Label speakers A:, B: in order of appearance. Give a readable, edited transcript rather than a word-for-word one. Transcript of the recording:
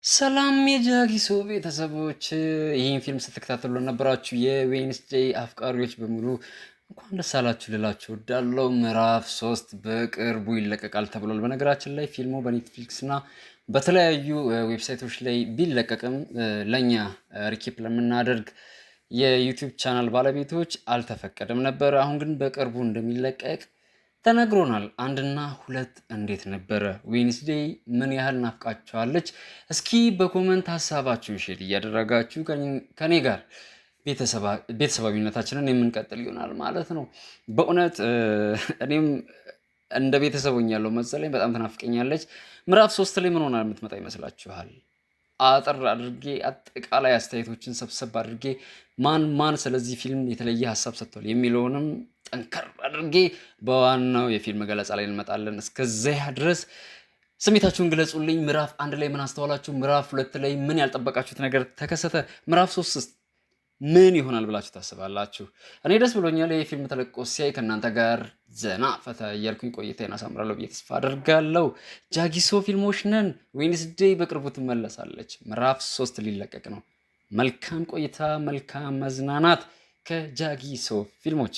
A: ሰላም የጃጊሶ ቤተሰቦች ይህን ፊልም ስትከታተሉ ነበራችሁ የዌንስዴይ አፍቃሪዎች በሙሉ እንኳን ደስ አላችሁ ልላችሁ እወዳለሁ። ምዕራፍ 3 በቅርቡ ይለቀቃል ተብሏል። በነገራችን ላይ ፊልሙ በኔትፍሊክስ እና በተለያዩ ዌብሳይቶች ላይ ቢለቀቅም ለኛ ሪኬፕ ለምናደርግ የዩቲዩብ ቻናል ባለቤቶች አልተፈቀደም ነበር። አሁን ግን በቅርቡ እንደሚለቀቅ ተነግሮናል። አንድና ሁለት እንዴት ነበረ? ዌንስዴይ ምን ያህል ናፍቃችኋለች? እስኪ በኮመንት ሀሳባችሁን ሼር እያደረጋችሁ ከኔ ጋር ቤተሰባዊነታችንን የምንቀጥል ይሆናል ማለት ነው። በእውነት እኔም እንደ ቤተሰብ ሆኛለሁ መሰለኝ። በጣም ትናፍቀኛለች። ምዕራፍ 3 ላይ ምን ሆና የምትመጣ ይመስላችኋል? አጥር አድርጌ አጠቃላይ አስተያየቶችን ሰብሰብ አድርጌ ማን ስለዚህ ፊልም የተለየ ሀሳብ ሰጥቷል የሚለውንም ጠንከር አድርጌ በዋናው የፊልም ገለጻ ላይ እንመጣለን። እስከዚያ ድረስ ስሜታችሁን ግለጹልኝ። ምዕራፍ 1 ላይ ምን አስተዋላችሁ? ምዕራፍ 2 ላይ ምን ያልጠበቃችሁት ነገር ተከሰተ? ምዕራፍ 3 ምን ይሆናል ብላችሁ ታስባላችሁ? እኔ ደስ ብሎኛል። የፊልም ተለቆ ሲያይ ከእናንተ ጋር ዘና ፈታ እያልኩኝ ቆይታዬን አሳምራለሁ ብዬ ተስፋ አደርጋለሁ። ጃጊሶ ፊልሞች ነን። ዌንስዴይ በቅርቡ ትመለሳለች። ምዕራፍ 3 ሊለቀቅ ነው። መልካም ቆይታ፣ መልካም መዝናናት ከጃጊሶ ፊልሞች።